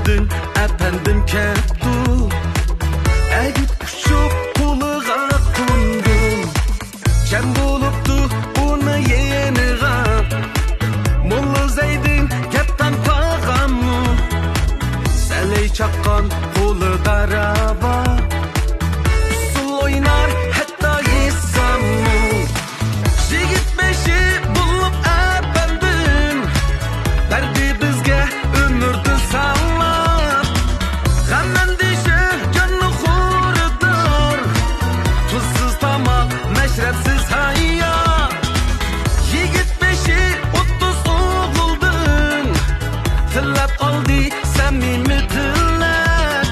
sırıdın efendim keptu Egit kuşup kuluğa kundun Kem buluptu bunu yeniğa Mullu zeydin kepten tağamı Seley çakkan kulu daraba Usul oynar hatta yisamı Jigit beşi bulup efendim Derdi bizge ömürdü sağlar Gamdan dişi canı kurdur Tuzsuz tamak meşrepsiz hayat Yigit beşi 30 oğuldun Tillep kaldı samimi tillep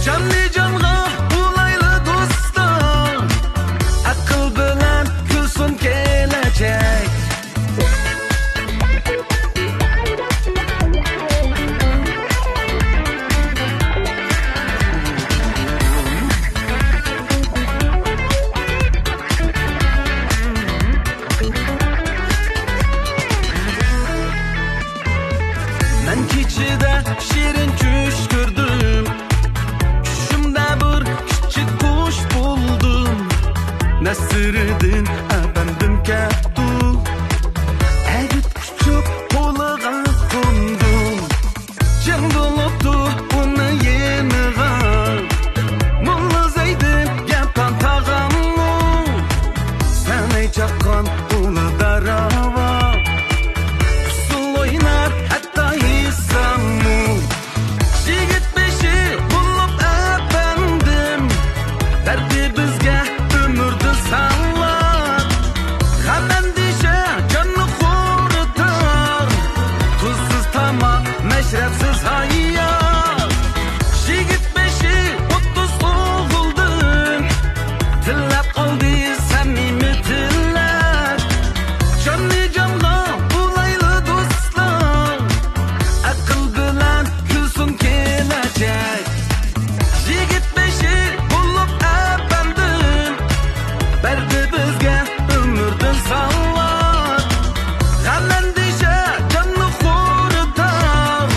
Canlı canğa ulaylı dostlar Akıl bilen gülsün gelecek Ben keçide şirin çüş gördüm Düşümde bir küçük kuş buldum Ne sırıdın efendim keptu Egit küçük koluğa kondum Cem buluptu bunu yeniğa Mullu zeydin yaptan tağamı Sen ey çakkan ulu darava Usul oynar hatta yisamı Jigit beşi bulup efendim Derdi bizge ömürdü sağlar Gamdan dişe canı kurutur Tuzsuz tamak meşrepsiz hayat Jigit beşi 30 oğuldun Tillep kaldı samimi tillep Canlı canğa ulaylı dostlar Akıl bilen gülsün gelecek Yigit beşi bulup efendim Berdi bizge ömürdün sağlar Gamdan dişe canı kurutur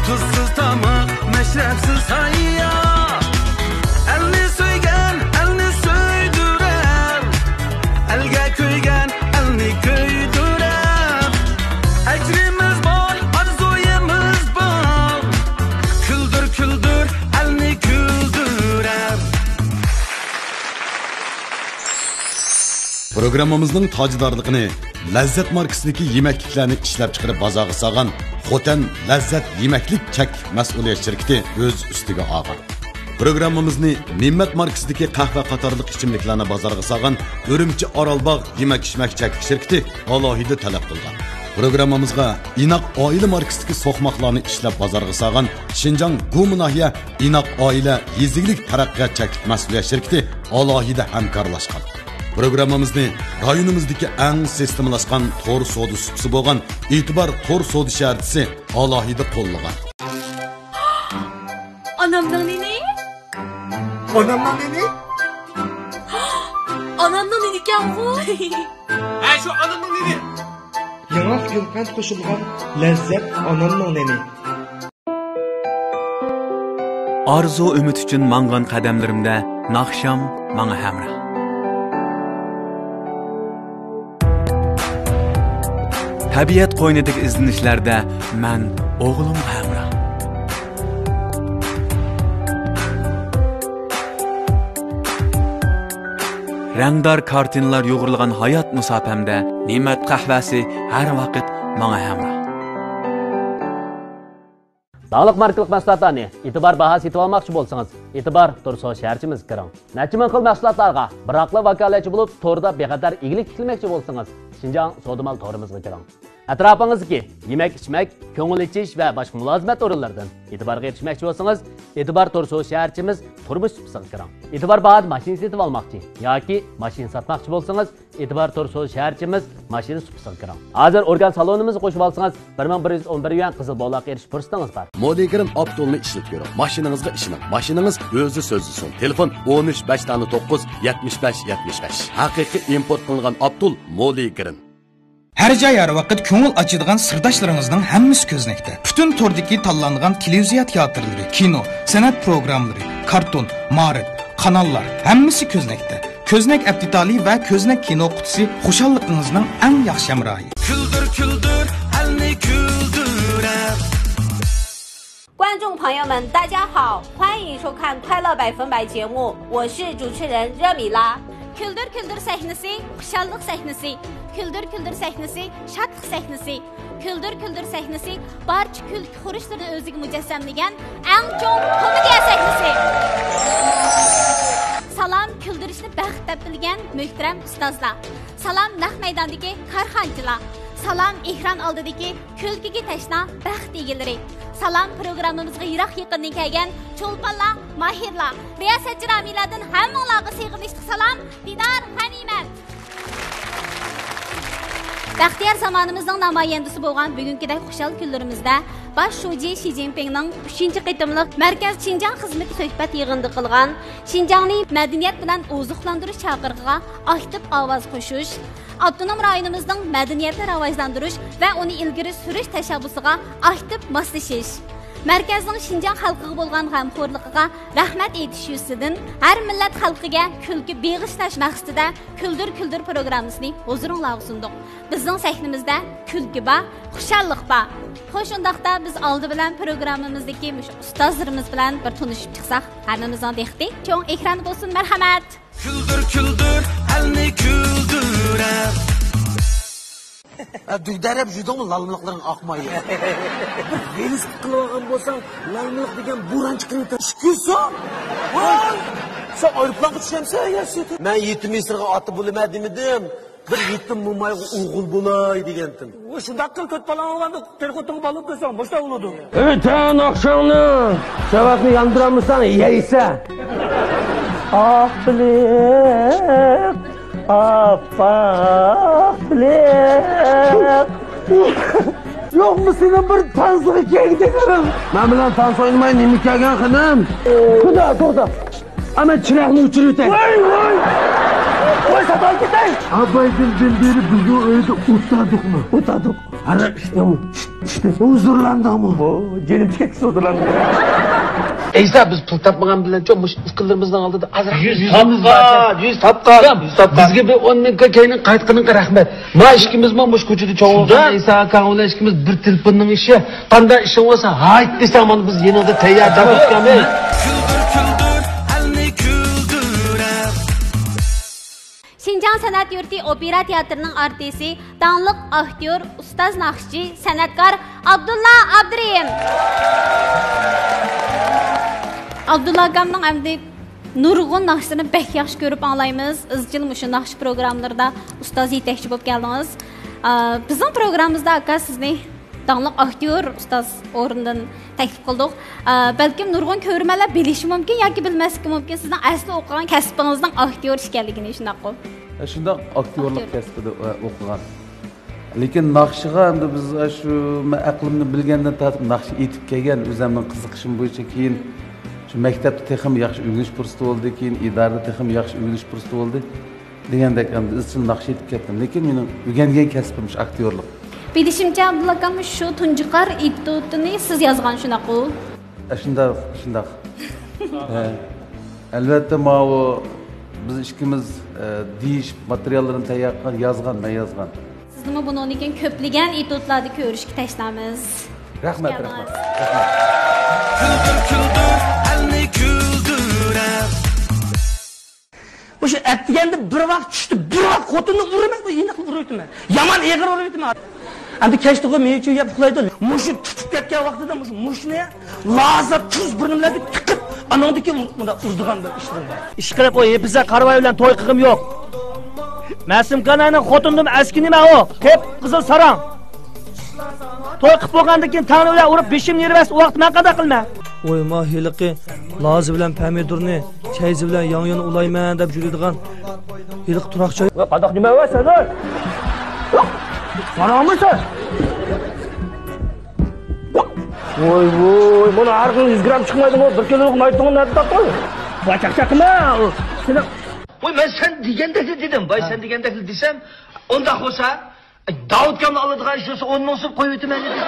Tuzsuz tamak meşrepsiz hayat Elni söygen elni söydürer Elge köygen elni köydürer Ecrimiz bol arzuyumuz bol Küldür küldür elni güldürer Programmamızning tajdorligini Lazzat markasidagi yemekliklarni ishlab chiqarib bozorga solgan Xotan Lazzat yemaklik chak mas'uliyat shirkati o'z ustiga olgan. Programmamizni Ne'mat markasidagi qahva qatorliq ichimliklarni bozorga solgan Urumchi Orolbog' yemak-ichmak chak shirkati alohida talab qilgan. Programmamizga Inoq oila markasidagi so'qmoqlarni ishlab bozorga solgan Shinjong Gumi nahiya Inoq oila yeziglik taraqqiyot chak mas'uliyat shirkati alohida hamkorlashgan. Programmamizni rayonimizdagi eng sistemlashgan to'r savdo supsi bo'lgan E'tibor to'r savdo shartisi alohida qo'llagan. Anamdan nene? Anamdan nene? Anamdan nene ekan bu? Ha shu anamdan nene. Yangi gulqand qo'shilgan lazzat anamdan nene. Arzu ümit üçün mangan qadamlarimda naqsham manga hamroh. Tabiat qo'ynidagi izlanishlarda men o'g'lim hamroh. Rangdor kartinalar yo'g'rilgan hayot musofamda Ne'mat qahvasi har vaqt menga hamroh. Sağlık markalık mahsulotlarni e'tibor baho setib olmoqchi bo'lsangiz, e'tibor To'rso shaharchimiz kiring. Necha ming xil mahsulotlarga biroqli vakolatchi bo'lib, to'rda bexatar ig'lik tikilmoqchi bo'lsangiz, Shinjong Savdomal to'rimizga kiring. Atrofingizdagi yemek-ichmak, ko'ngil ichish va boshqa mulozimat o'rinlaridan e'tiborga erishmoqchi bo'lsangiz, e'tibor To'rso shaharchimiz turmush supsiga kiring. E'tibor baho mashina setib olmoqchi yoki mashina sotmoqchi bo'lsangiz, e'tibor To'rso shaharchimiz mashina supsiga kiring. Hozir organ salonimizni qo'shib olsangiz, 1111 yuan qizil bog'liqqa erishish fursatingiz bor. Modikirim Abdulni ishlatib ko'ring. Mashinangizga ishining. Mashinangiz o'zi so'zlisin. Telefon 13 5 9 75 75. Haqiqiy import qilingan Abdul Modikirim. Her joy har vaqt ko'ngil ochadigan sirdoshlarımızның hammasi ko'znakda. Bütün tordagi tanlangan televiziya teatrlari, kino, san'at programmalari, karton, ma'rif, kanallar hammasi ko'znakda. Ko'znak aptitali va ko'znak kino qutisi xushalligingizning eng yaxshi hamrohi. Kuldir kuldir elni kuldirar. 观众朋友们，大家好，欢迎收看《快乐百分百》节目，我是主持人热米拉。Küldür küldür sahnesi, xushallik sahnesi, küldür küldür sahnesi, şadlik sahnesi, küldür küldür sahnesi, barcha kulki xurishlarni o'ziga mujassamlagan eng chong komediya sahnesi. Salam küldürishni baxt deb bilgan muhtaram ustozlar. Salam naq maydondagi korxonchilar. Salam ekran oldidagi kulkiga tashna baxt egalari. Salam programmamizga yiroq yaqindan kelgan cho'lponlar, mahirlar, riyosatchi Ramilardan hammalarga sevgili salam, Didar G'animat. Baxtiyor zamonimizning namoyandasi bo'lgan bugünkidek xushal kunlarimizda bosh shoji Xi Jinpingning 3-qitimliq Markaz Xinjiang xizmat suhbat yig'inida qilgan Xinjiangni madaniyat bilan oziqlantirish chaqirig'iga aktiv ovoz qo'shish, Avtonom rayonimizning madaniyatni rivojlantirish va uni ilgari surish tashabbusiga aktiv moslashish, markazning Xinjiang xalqiga bo'lgan g'amxo'rligiga rahmat aytish yuzidan har millat xalqiga kulki beg'ishlash maqsadida Kuldir Kuldir programmasini huzuringizga sundik. Bizning sahnamizda kulki bor, xushallik bor. Xo'sh, undaqda biz oldi bilan programmamizdagi ustozlarimiz bilan bir tanishib chiqsak, hammamizning dehti cho'ng ekran bo'lsin, marhamat. Kuldir kuldir elni kuldirar. Düydarab judon lalmılıqların akmayı. Bir velis kılığın bolsan lalmılıq degen buran çıkırıntı. Şükürsa? Sen ayrıplanğı düşemse ya sütü. Ben yetim esirge atı bulamadım edim. Bir yetim mumayı uğul bulay degendim. Şundak kıl köt balan olganda telefonu balıp desen boşta uludu. Evet sen akşamını sevapını yandıramırsan yeyse. Ah bilek, ah bilek. Yok mu senin bir tansığı kegdekirim? Ben bilen tans oynamayın nemi kegen kınım. Kuda. Ama çırağını uçuruyorsun. Vay satay gitay. Abaydın beri bizi öyle utadık mı? Utadık. Ara işte mi? İşte huzurlandı mı? Gelim çekisi huzurlandı. Eysa biz pul tapmagan bilen çok ıskıllarımızdan aldı da azrak. 100 tapqa. Bizge bir 10 minka keyinin qaytqının rahmet. Ma işkimiz ma muş koçudu çoğulgan. Eysa akan ola işkimiz bir telefonun işi. Qanda işin olsa hayt desem onu biz yeni olda teyyar tapıkami. Kuldir kuldir elni kuldirar. Xinjiang San'at Yurti Opera Teatrining artisti, tanliq aktyor, ustoz naqshchi, san'atkor Abdulla Abdurayim. Abdulla akamning hamda nurg'un naqshini bek yaxshi ko'rib anglaymiz. Izchil mushu naqsh programmalarida ustoz yetakchi bo'lib keldingiz. Bizning programmamizda aka sizni tanliq aktyor, ustoz o'rnidan taklif qildik. Balkim nurg'un ko'rmalar bilishi mumkin yoki bilmasligi mumkin sizning asli o'qigan kasbingizning aktyor ekanligini shunday qilib. Shunday aktyorlik kasbida o'qigan. Lekin naqshiga endi biz shu aqlimni bilgandan tortib naqsh etib kelgan o'zimning qiziqishim bo'yicha keyin shu maktabda texim yaxshi o'rganish fursati bo'ldi, keyin idarada texim yaxshi o'rganish fursati bo'ldi degandek endi izchil naqsh etib ketdim. Lekin mening o'rgangan kasbim shu aktyorlik. Bilishimcha Abdulla akam shu tunjiqar institutini siz yozgan shunaqa. Shunday. Albatta ma'u biz ikkimiz deyish materiallarini tayyor qilib yozgan, men yozgan. Sizni bundan keyin ko'plagan institutlarda ko'rishga tashlamiz. Rahmat. Kuldir kuldir elni kuldirar. O'sha atganda bir vaqt tushdi, bir vaqt xotinni uraman, iniq uraytman. Yomon eg'ir uraytman. Endi kechqurun men uchun yeb uxlaydi. Mushi tutib ketgan vaqtida mushni lazat tuz birimlarga tiqib, anandiki bunda urdigan bir ish bo'ldi. Ish qilib qo'y, biza qarvoy bilan to'y qilg'im yo'q. Masim kananing xotindim aski nima o? Qep qizil sarang. To'y qilib bo'lgandan keyin tani bilan urib beshim nervas u vaqt men qada qilma. Oy mahiliqi lazi bilan pomidorni chayzi bilan yon-yon ulayman deb yuradigan yiliq turoqcha. Va qadoq nima va sen? Qaramisan? Voy, buni arqing 100 gram chiqmaydi, 1 kilolik maytonni nerda topdi? Va chaqchaqma. Seni Voy men sen deganda dedim. Voy sen deganda desam, onda bo'lsa Davut kamni aladigan ish bo'lsa 10 ming so'm qo'yib o'taman dedi.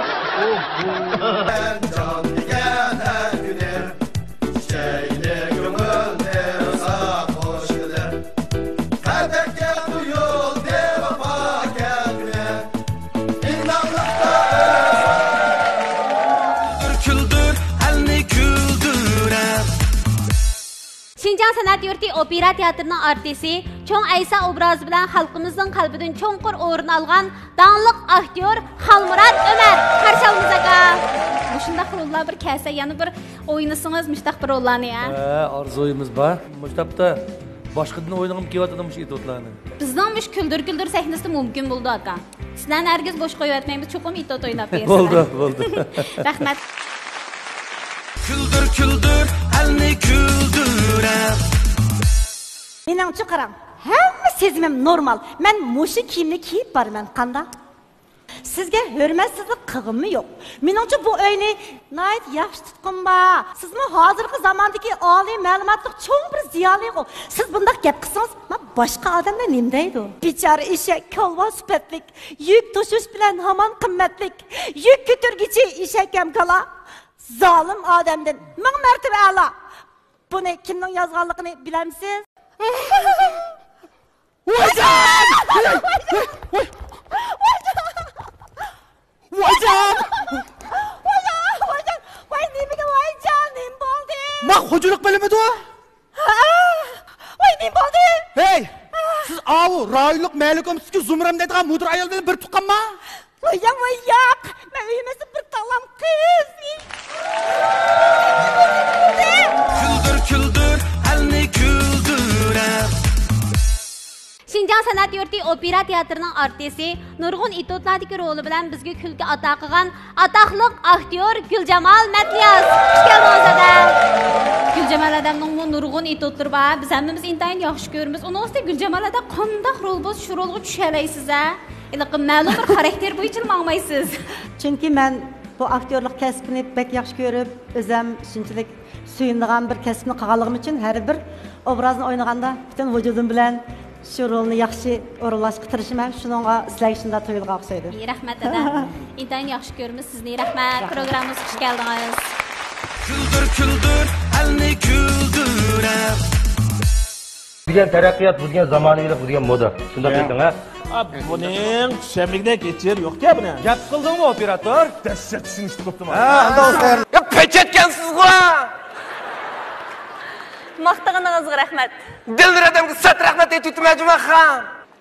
Şinjan Sanat Yurti Opera Teatrining artisti Cho'ng Aysa obrazi bilan xalqimizning qalbidan cho'nqur o'rin olgan danliq aktyor Xalmurod Ömer qarshi olamiz aka. Mushundaq rollar bir kelsa, yana bir o'ynasangiz mushtaq bir rollarni ya. Orzuyimiz bor. Mushtaqda boshqadan o'ynagim kelyotgan mush itotlarni. Bizning mush kuldur sahnasida mumkin bo'ldi aka. Sizlarni hargiz bo'sh qo'yatmaymiz, cho'qim itot o'ynab bersin. Bo'ldi. Rahmat. Küldür, elni küldürem. Meningcha qarang, hamma sezimim normal. Men mushu kiyimni kiyib borman, qanda? Sizga hurmatsizlik qilg'immi yo'q? Meningcha bu uyni nayt yaxshi tutqinba. Sizmi hozirgi zamondagi oliy ma'lumotli cho'ng bir ziyoli-ku. Siz bunday gap qilsangiz, men boshqa odamlar nima deydi? Bichora eshak, kolva sifatlik, yuk tashish bilan hamon qimmatlik. Yuk ko'targichi eshak ham kala. Zalim adamdan ming martaba a'lo. Buni kimning yozganligini bilamsiz? Voyjon! Voy nimaga voyjon, nim bo'ldi? Men xo'jalik bilmadi. Voy nim bo'ldi? Hey! Siz avu rayonlik ma'lukumsizki Zumram deydigan mudir ayol bilan bir tuqqanmi? Voy, men uyimizda bir talam qiz. Küldür, elni küldürem. Şinjan Sanat Yurti Opera Teatrining artisti nurg'un itotlardagi roli bilan bizga kulgi ato qilgan atoqli aktyor Guljamal Matliyaz. Xush keldingiz. Guljamal odamning bu nurg'un itotlari bor. Biz hammamiz intayin yaxshi ko'ramiz. Uni o'zida Guljamal odam qanday rol bo'lsa shu rolga tusha olaysiz a? Iliqim ma'lum bir xarakter bo'yicha mangmaysiz. Chunki men bu aktyorlik kasbini bek yaxshi ko'rib, o'zim shunchalik suyunadigan bir kasbni qilganligim uchun har bir obrazni o'ynaganda butun vujudim bilan shu rolni yaxshi o'rinlashga tirishiman. Shuningga sizlarga shunday tuyulga o'xshaydi. Rahmat ada. Intayin yaxshi ko'ramiz sizni. Rahmat. Programmamizga xush keldingiz. Küldür, elni küldürem. Degan taraqqiyot bo'lgan zamoniylik bo'lgan moda. Shunda ayting ha. Buning tushamlikdan kechir yo'q-ku buni. Gap qildingmi operator? Dashsat tushunishni bo'ptimi? Ha, unda o'star. Ya pechetgansiz-ku. Maqtag'iningizga rahmat. Dildir odamga sat rahmat aytib majmua ham.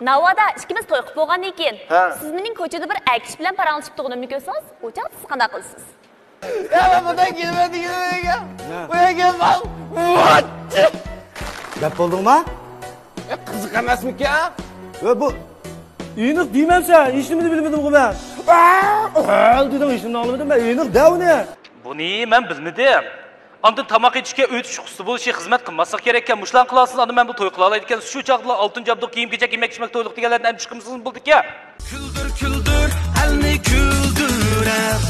Navoda ikkimiz to'y qilib bo'lgandan keyin siz mening ko'chada bir akish bilan paranglashib turganimni ko'rsangiz, o'cha siz qanday qilasiz? Ya bundan kelmadi. Voy kelmam. Gap bo'ldingmi? Qiziq emasmikan? Va bu Eniq deymamsan, hech nimani bilmadim-ku men. Dedim, hech nimani olmadim men. Eniq davni. Buni men bilmadim. Anda tamoq yetishga o'tish huquqi bo'lishi xizmat qilmasak kerak ekan. Mushlan qilasiz, anda men bu to'y qila olay ekan. Shu chaqda oltin jabduq kiyim kechak yemak ichmak to'yliq deganlardan chiqimsiz bo'ldik-ya. Küldür, elni küldürem.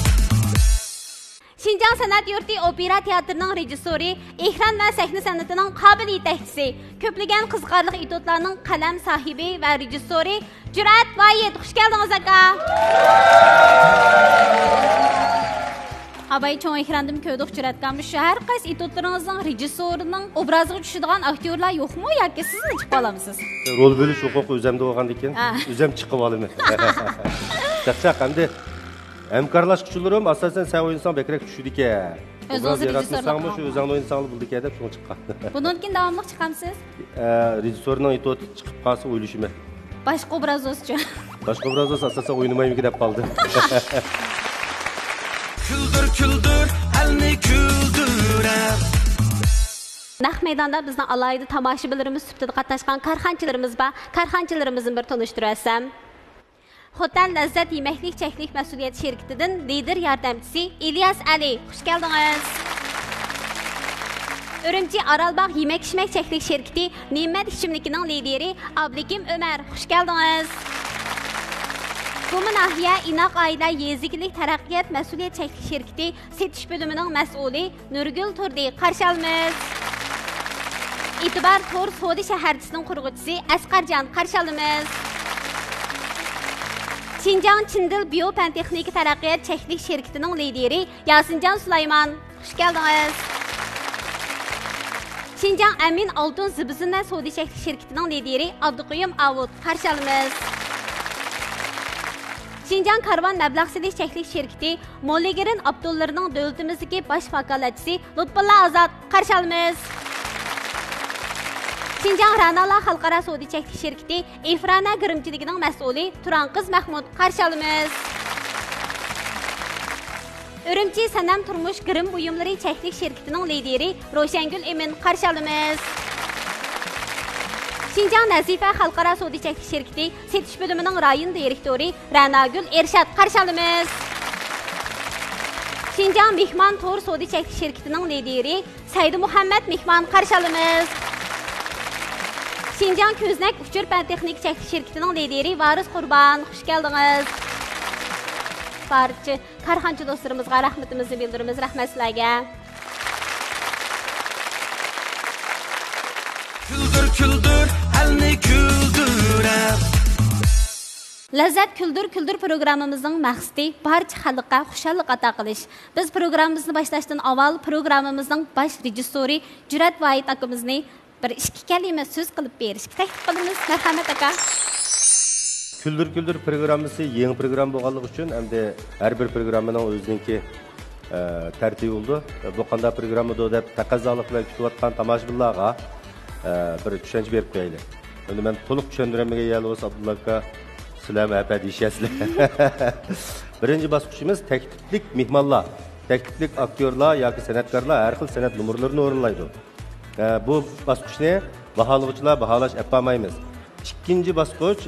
Şinjan Sanat Yurti Opera Teatrining rejissyori, ekran va sahna san'atining qobil yetakchisi, ko'plagan qiziqarli itotlarning qalam sohibi va rejissyori Jurat Voyid. Xush keldingiz aka. Abay cho'ng ekrandan ko'rdik Juratkamni. Shu har qaysi itotlaringizning rejissyorining obraziga tushadigan aktyorlar yo'qmi yoki siz chiqib olamisiz? Rol bo'lish huquqi o'zimda bo'lgan ekan, o'zim chiqib olaman. Chaqchaq endi hamkorlashuvchilarim asosan sen o'yinsan bekrak tushdi ekan. O'zingiz rejissyorlar shu o'zingni o'yinsan bo'ldi ekan deb shuni chiqqan. Bundan keyin davomli chiqamsiz? Rejissyorning itoti chiqib qolsa o'ylashim. Boshqa obrazchi. Boshqa obrazda asosan o'ynamayman deb qoldi. Küldür, elni küldürem. Naq maydonda bizni alayda tomoshabinlarimiz sifatida qatnashgan korxonchilarimiz bor. Korxonchilarimizni bir tanishtirasam. Xotan Lazzat Yemeklik Cheklik Mas'uliyat şirketidan lider yordamchisi İlyas Ali. Xush keldingiz. Urumchi Aralbog' Yemek-ichmak Cheklik şirketi Ne'mat ichimligining lideri Abdukim Ömer. Xush keldingiz. Ko'min Ahiya Inoq Oila Yezikilik Taraqqiyot Mas'uliyat Cheklik şirketi setish bo'limining mas'uli Nurgul Turdi. Qarshi olamiz. E'tibor To'r savdo shaharchisining qurg'uvchisi Asqarjon. Qarshi olamiz. Şinjan Çindil Biopentexnika Taraqqiyot Çeklik şirketining lideri Yasinjon Sulayman. Xush keldingiz. Şinjan Amin Altun Zibizinat Sodi Çeklik şirketining lideri Abduqoyum Avud. Qarshi olamiz. Şinjan Karvan Mablag' Silish Çeklik şirketi Molligirin Abdullarining davlatimizdagi bosh vakolatchisi Lutfulla Azad. Qarshi olamiz. Şinjan Ranala Xalqaro Sodi Çeklik şirketi Ifrana Girimchiligining mas'uli Turanqiz Mahmud. Qarshi olamiz. Ürümchi Sanam Turmush Girim buyumlari Çeklik şirketining lideri Roshangul Emin. Qarshi olamiz. Şinjan Nazifa Xalqaro Sodi Çeklik şirketi setish bo'limining rayon direktori Ranagul Ershad. Qarshi olamiz. Şinjan Mehmon Tor Sodi Çeklik şirketining lideri Saydi Muhammad Mehmon. Qarshi olamiz. Şinjan Ko'znak Uchur Pentexnik Çeklik şirketining lideri Varis Qurban. Xush keldingiz. Barcha karxonchi do'stlarimizga rahmatimizni bildiramiz. Rahmat sizlarga. Küldür küldür elni küldürep. Lazzat Küldür Küldür programımızın maqsadi barcha xalqqa xushallik ato qilish. Biz programmamizni boshlashdan avval programmamizning bosh rejissyori Jurat Vohid akamizni bir ikki kalima so'z qilib berishga taklif qilamiz. Marhamat aka. Küldür Küldür programmasi yangi program bo'lganligi uchun hamda har bir programmaning o'zininki tartibi bo'ldi. Bu qanday program edi deb taqozolik bilan kutayotgan tomoshabinlarga bir tushuncha berib qo'yaylik. Endi men to'liq tushuntirmagan yali bo'lsa Abdulla aka sizlar ma'qul deyishasizlar. Birinchi bosqichimiz takliflik mehmonlar, takliflik aktyorlar yoki san'atkorlar har xil san'at numurlarini o'rinlaydi. Bu bosqichni baholovchilar baholash olmaymiz. İkinci bosqich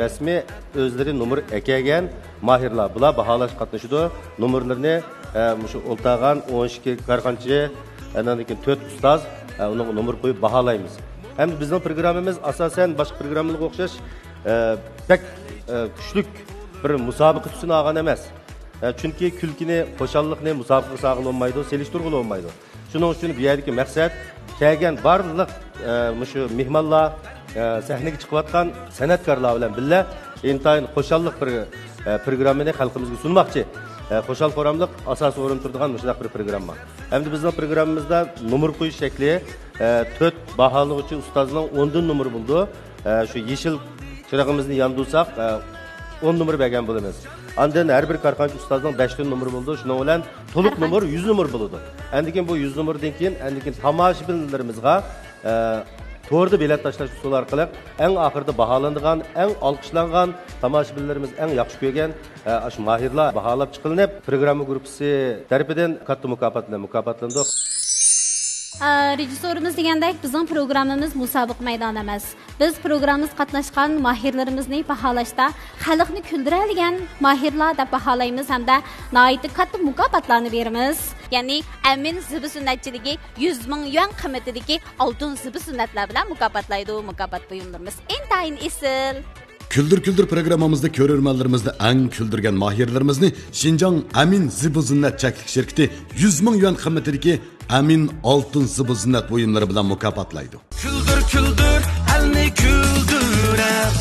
rasmiy o'zlari numur ekegan mahirlar bular baholash qatnashadi. Numurlarni shu o'ltag'an 12 karxonchi, andan keyin 4 ustoz uning numur qo'yib baholaymiz. Hem bizning programmamiz asosan boshqa programmalarga o'xshash pek kuchli bir musobaqa tusini olgan emas. Chunki kulkini, xushallikni musobaqa sog'il olmaydi, selishtirg'ili olmaydi. Shuning uchun bu yerdagi maqsad kelgan barliq shu mehmonlar sahnaga chiqayotgan san'atkorlar bilan birga intayin xushallik bir programmani xalqimizga sunmoqchi. Xo'shal foramliq asosiy o'rin turadigan mushundaq bir programma. Hamda bizning programmamizda numur qo'yish shakli 4 baholovchi ustozning 10 dan numur bo'ldi. Shu yeshil chirog'imizni yondirsak 10 numur bergan bo'lamiz. Andan har bir karxonchi ustozning 5 dan numur bo'ldi. Shuning bilan to'liq numur 100 numur bo'ladi. Endi keyin bu 100 numurdan keyin tomoshabinlarimizga to'g'ri bilet tashlash usuli orqali eng oxirida baholanadigan, eng olqishlangan tomoshabinlarimiz eng yaxshi ko'rgan shu mahirlar baholab chiqilib, programma guruhi tarafidan katta mukofotlandi. Rejissorimiz degandek bizning programmamiz musobaqa maydoni emas. Biz programmamiz qatnashgan mahirlarimizni baholashda xalqni kuldiradigan mahirlar deb baholaymiz hamda nihoyatda katta mukofotlarni beramiz. Ya'ni Amin zibi sunnatchiligi 100 ming yuan qiymatidagi oltin zibi sunnatlar bilan mukofotlaydi. Mukofot buyumlarimiz intayin esil. Küldür Küldür programmamızda körürmenlerimizde en küldürgen mahirlerimizni Şinjan Amin Zibu Zinnat Çeklik şirketi 100 ming yuan kıymetindeki Amin Altın Zibu Zinnat buyumları bilen mukafotlaydı. Küldür küldür elni küldürep.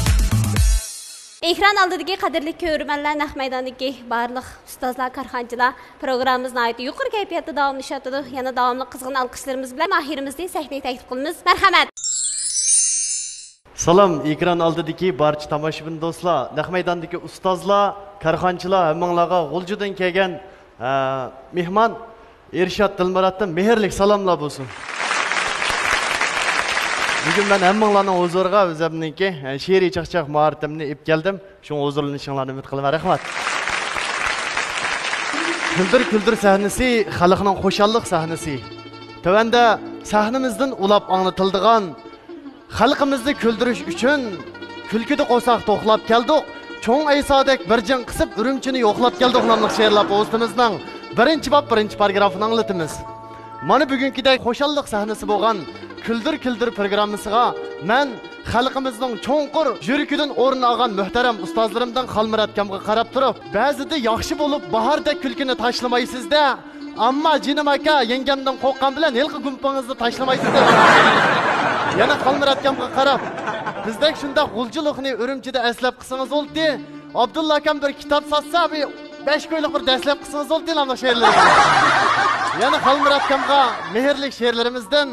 Ekran aldidagi qadrli ko'rmanlar, naq maydondagi barliq ustozlar, karxonchilar programmamiz nihoyatda yuqori kayfiyatda davomlashadi. Yana davomli qizg'in olqishlarimiz bilan mahirimizni sahnaga taklif qilamiz. Marhamat. Salam ekran oldidagi barcha tomoshabin do'stlar, naq maydondagi ustozlar, karxonchilar, hammanglarga G'uljidan kelgan mehmon Ershad Dilmuratdan mehrlik salomlar bo'lsin. Bugün ben hammanglarning huzuriga o'zimniki she'riy chaqchaq mahoratimni olib keldim. Shu huzurlanishinglarni umid qilaman. Rahmat. Küldür Küldür sahnasi xalqning xushallik sahnasi. Tövanda sahnamizdan ulab anlatıldigan xalqimizni kuldirish uchun kulkida qo'saq to'xlab keldik. Cho'ng aysadek bir jin qisib Urumchini yo'qlab keldik nomli she'rlar postimizning birinchi bob birinchi paragrafini anglatamiz. Mana bugunkidek xushallik sahnasi bo'lgan Küldür Küldür programmasiga men xalqimizning cho'nqur yurikidan o'rin olgan muhtaram ustozlarimdan Xalmuratkamga qarab turib, ba'zida yaxshi bo'lib bahordek kulkini tashlamaysizda, ammo jinim aka yengamdan qo'rqqan bilan yilqi gumpangizni tashlamaysizda. Yana Xalmuratkamga qarab, bizdek shunday g'uljilikni Urumchida aslab qilsangiz bo'ldi. Abdullah akam bir kitap satsa bir 5 koyluq bir dəslep qısınız oldu deyil anla şeirleri. Yani Xalmurat akamga mehrlik şeirlerimizden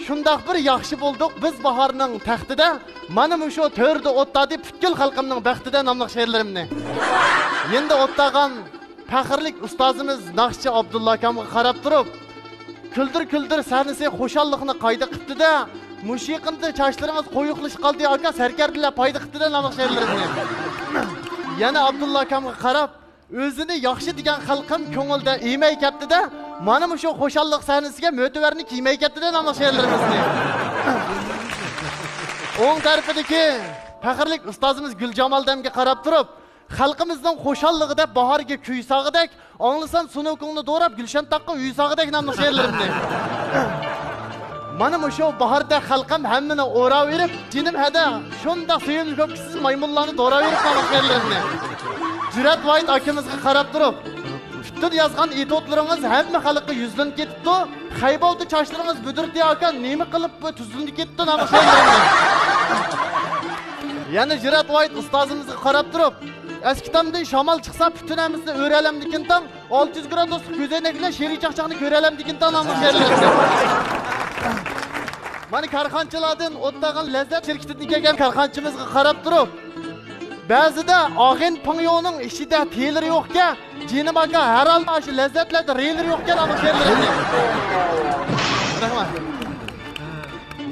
şundaq bir yaxşı bulduk biz baharның taxtida mana mushu төрді o'tadi butkul xalqimning baxtida nomli she'rlarimni. Endi o'tdagan faxrlik ustozimiz Naqshchi Abdulla akamga qarab turib, kuldir sahnasi xo'shallikni qayda qildi-da, musiqimda chachlaringiz qo'yiqlish qoldi aka, sarkardilar payda qildi-da nomli she'rlarimni. Yana Abdulla akamga qarab, o'zini yaxshi degan xalqim ko'ngilda iymay ketdi-da, mana mushu xo'shallik sahnasiga mo'tivarni kiymay ketdi-da nomli she'rlarimizni. O'ng tarafidagi faxrlik ustozimiz Guljamal damga qarab turib, xalqimizning xo'shalligida bahorga kuy sog'idak, anglasan sunukingni do'rab gulshan taqqa uy sog'idak nomli she'rlarimni. Mana mushu bahorda xalqim hammani o'rab berib, jinim hada shunda suyunli ko'psiz maymunlarni do'rab berib nomli she'rlarimni. Jurat Voyit akimizga qarab turib, bütün yazgan etotlarınız hamma xalqqa yuzlanib ketdi. Xaybovda chochlaringiz budirdi aka, nima qilib bu tuzilib ketdi nomli she'rlarimni. Yani Jurat Voyit ustozimizga qarab turib, eskitamdan shamol chiqsa bütün hamizni o'ralamdikin tan 600 gradus ko'zoynaklar she'riy chaqchaqni ko'ralamdikin tan nomli she'rlarimni. Mana karxonchilardan o'tdagan lazzat shirkatidan kelgan karxonchimizga qarab turib, ba'zida og'in pangyoning ishida telir yo'qka, jinim aka har xil shu lazzatlarda relir yo'qka nomli she'rlarimni. Rahmat.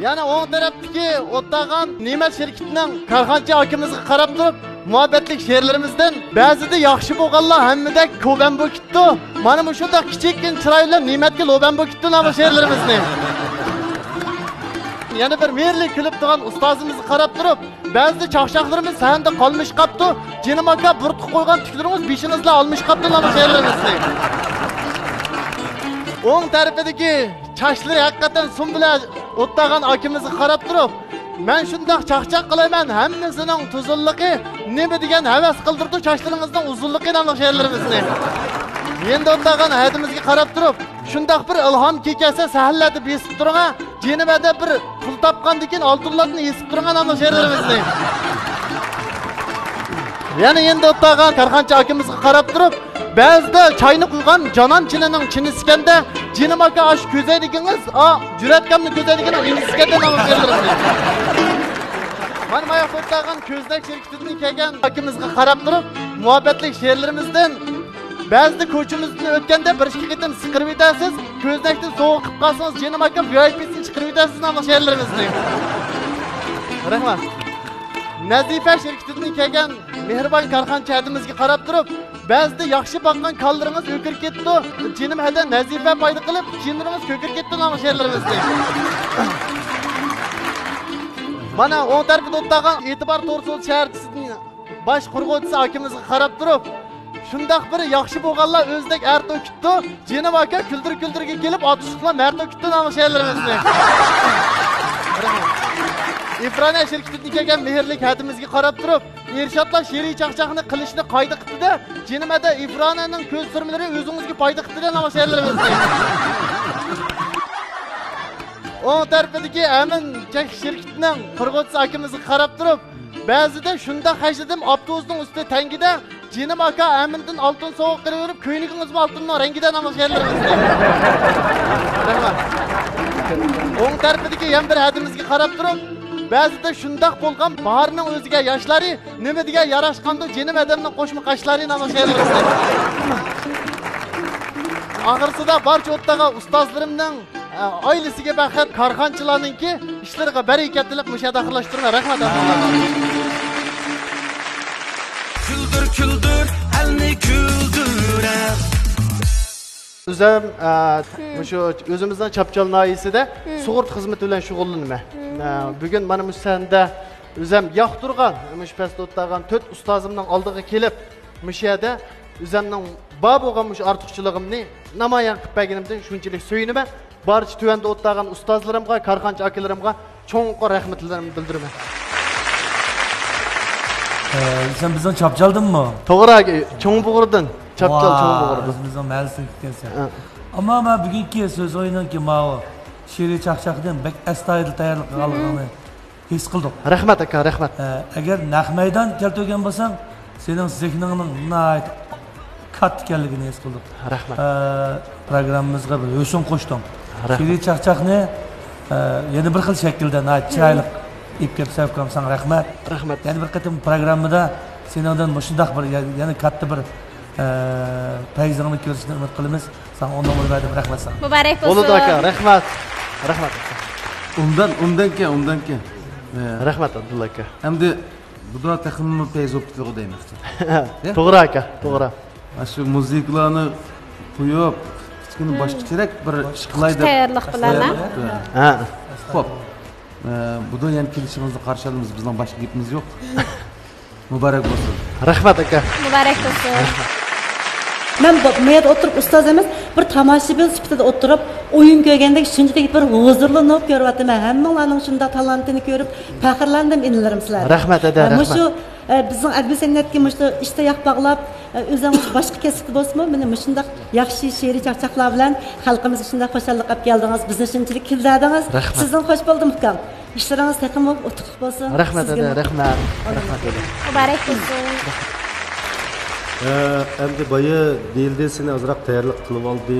Yana o'ng tarafdagi o'tdagan Ne'mat shirkatining karxonchi akimizga qarab turib, muhabbatlik she'rlarimizdan ba'zida yaxshi bo'lganlar hammada ko'ban bo'lib ketdi. Mana bu shunda kichikkin chiroyli Ne'matga lo'ban bo'lib ketdi nomli she'rlarimizni. Yana bir merli kulib turgan ustozimizga qarab turib, ba'zida chaqchaqlarimiz sahanda qolmish qapti. Jinim aka burtiq qo'ygan tuklarimiz beshinizla olmish qapti nomli she'rlarimizni. O'ng tarafidagi chachlari haqiqatan sum bilan o'tdagan akimizga qarab turib, men shundoq chaqchaq qilaman, hammasining tuzunligi nima degan havas qildirdi chachlaringizning uzunligi nomli she'rlarimizni. Endi o'tdagan hadimizga qarab turib, shundoq bir ilhom kekasi sahillarda besib turgan, jenibada bir pul topgandikin oltinlarni esib turgan nomli she'rlarimizni. Yani endi o'tdagan karxonchi akimizga qarab turib, ba'zida choyni quygan jonon chinining chiniskanda jinim aka ash ko'zaydigingiz, juratkamni ko'zaydigini iniskanda nomli she'rlarimizni. Mana bu o'tdagan ko'zdak shirkatidan kelgan akimizga qarab turib, muhabbatlik she'rlarimizdan ba'zida ko'chimizdan o'tganda bir ikki qitim siqirib etasiz, ko'znakdan sovuq qilib qolsangiz jinim aka VIP'sini chiqarib etasiz nomli she'rlarimizni. Rahmat. Nazifa shirkatidan kelgan mehribon karxonchi hadimizga qarab turib, ba'zida yaxshi boqqan kollaringiz o'kir ketdi. Jinim hada Nazifa foyda qilib, jinlaringiz ko'kir ketdi nomli she'rlarimizni. Mana o'ng tarafida o'tdagan E'tibor To'rso'z shaharchisining bosh qurg'uvchisi akimizga qarab turib, shundaq bir yaxshi bo'lganlar o'zdek arto kutdi. Jinim aka kuldirga kelib otishlar marto kutdi nomli she'rlarimizni. İfrana shirkatidan kelgan mehrlik hadimizga qarab turib, Ershotlar she'riy chaqchaqni qilishni qayda qildi-da, jinimada İfrananing ko'z surmalari o'zingizga foyda qildi-da nomli she'rlarimizni. O'ng tarafidagi Amin Chak shirkatining qurg'uvchisi akimizga qarab turib, ba'zida shunda hajladim avtobusning ustida tangida jinim aka Amindan oltin sovuq qilib berib, ko'yningizmi oltinning rangida nomli she'rlarimizni. Rahmat. O'ng tarafidagi ham bir hadimizga qarab turib, ba'zida shundaq bo'lgan baharning o'ziga yoshlari nima degan yarashqandi jinim adamning qo'shma qashlari nomli she'rlarimizni. Oxirsida barcha o'tdagan ustozlarimning oilasiga baxat, karxonchilarningki ishlariga barakatlik mushaddaxlashtirma. Rahmat. Küldür elni küldürem. O'zim shu o'zimizning Chapchal noyisida sug'urt xizmati bilan shug'ullanaman. Bugun mana bu sanda o'zim yoqtirgan, mush pastda o'tgan 4 ustozimning oldiga kelib, mushada o'zimning bor bo'lgan mush ortiqchiligimni namoyon qilib berganimdan shunchalik suyunaman. Barcha tuvanda o'tgan ustozlarimga, karxonchi akalarimga cho'nqur rahmatlarimni bildiraman. Sen bizden Chapchaldınmı? To'g'ri, Cho'ngbuğurdan. Chapchal Cho'ngbuğurdan. Biz bizden məlisiz ketkensen. Ama ben bugünkü söz oyununki ma'u she'riy chaqchaqdan bek astoydil tayyorlik qilganligini his qildim. Rahmat aka, rahmat. Agar naq maydon keltirgan bo'lsang, sening zehningning nihoyat katta ekanligini his qildik. Rahmat. Programmamizga bir yo'sin qo'shding. Shiri chaqchaqni yana bir xil shaklda chiroyli ipga sevkam sana rahmat. Rahmat. Yani bir qatim programmada seningdan shundoq bir yana katta bir payzingni ko'rishni umid qilamiz. Sana ondan bo'lib rahmat sana. Muborak bo'lsin. Bo'ldi aka, rahmat. Rahmat. Undan keyin. Rahmat Abdulla aka. Hamda bu da taxminni payz olib ketdi demoqchi. To'g'ri aka, to'g'ri. Mana shu musiqalarni qo'yib, kichkina boshqacharak bir ish qilaydi. Tayyorlik bilan. Ha. Xo'p. Bu da ham kelishimizni qarshilaymiz. Bizning boshqa gapimiz yo'q. Muborak bo'lsin. Rahmat aka. Muborak bo'lsin. Men bu yerda o'tirib ustoz emas, bir tomoshabin sifatida o'tirib, o'yin ko'rgandek shunchalik bir huzurlanib ko'ryapman. Hammalarning shunda talantini ko'rib, faxrlandim inilarim sizlar. Rahmat aka, rahmat. Shu bizning adbiy san'atga mushta ishda yoq bog'lab, o'zingiz boshqa kasb bo'lsa-mu, meni shunday yaxshi she'riy chaqchaqlar bilan xalqimizga shunday xo'shallik olib keldingiz, bizni shunchalik kildadingiz. Sizdan xush bo'ldim ukam. İşleriniz takım oturuq bo'lsin. Rahmat aka, rahmat. Rahmat aka. Muborak bo'lsin. Endi boya deyildi, seni azroq tayyorlik qilib oldi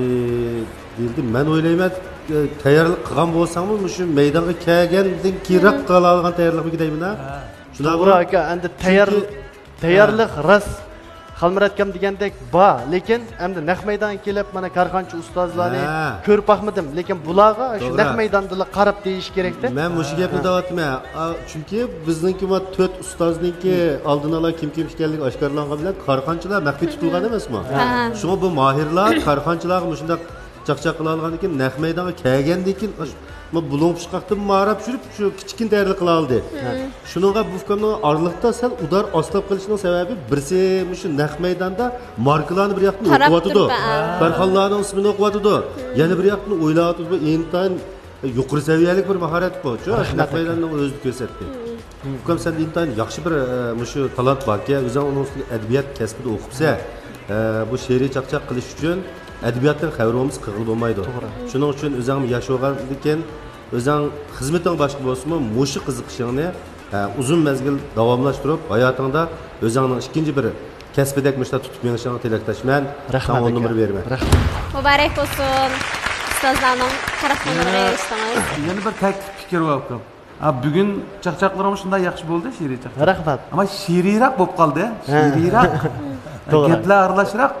deyildi. Men o'ylayman, tayyorlik qilgan bo'lsam-mu, shu maydonga kelgandan keyinroq qila olgan tayyorlikmi deyman-a? To'g'ri aka, endi tayyorlik ras Xalmuratgam degandek bor, lekin endi naq maydonga kelib, mana karxonchi ustozlarni ko'rib baxmadim, lekin bularga shu naq maydonda qarab deyish kerakda. Men o'sha gapni deyapman. Chunki bizningki 4 ustozningki oldin ola kim ekanligi oshkorlangan bilan karxonchilar maxfiy tutilgan emasmi? Shunga bu mahirlar karxonchilarga shunday chaqchaq qila olgandan keyin naq maydonga kelgandan keyin bulunib chiqaqdan marab yurib shu kichkin tayyorlik qila oldi. Shuningga bu fikrning oraliqda sal udar oslab qolishining sababi birsi shu naq maydonda markalarni bir yoqdan o'qiyotdi. Karxonlarning ismini o'qiyotdi. Yana bir yoqdan o'ylayotdi. Intayin yuqori saviyalik bir mahorat bu. Shu naq maydonning o'zini ko'rsatdi. Hukam sen intayin yaxshi bir shu talant borki, o'zing uning adabiyot kasbida o'qibsa, bu she'riy chaqchaq qilish uchun adabiyotdan xabarimiz qilib bo'lmaydi. Shuning uchun o'zing yashagandan o'zing xizmating boshqa bo'lsa-mu, mushu qiziqishingni uzun mezgil davomlashtirib, hayotingda o'zingning ikkinchi bir kasbidek mushta tutib menishingni tilakdashman. Rahmat numar berman. Muborak bo'lsin. Ustozlarning qarashlarga erishdingiz. Yana bir taklif fikr bor. Bugun chaqchaqlarimiz shunday yaxshi bo'ldi, she'riy chaqchaq. Rahmat. Ammo she'riyroq bo'lib qoldi, she'riyroq. Gaplar aralashroq.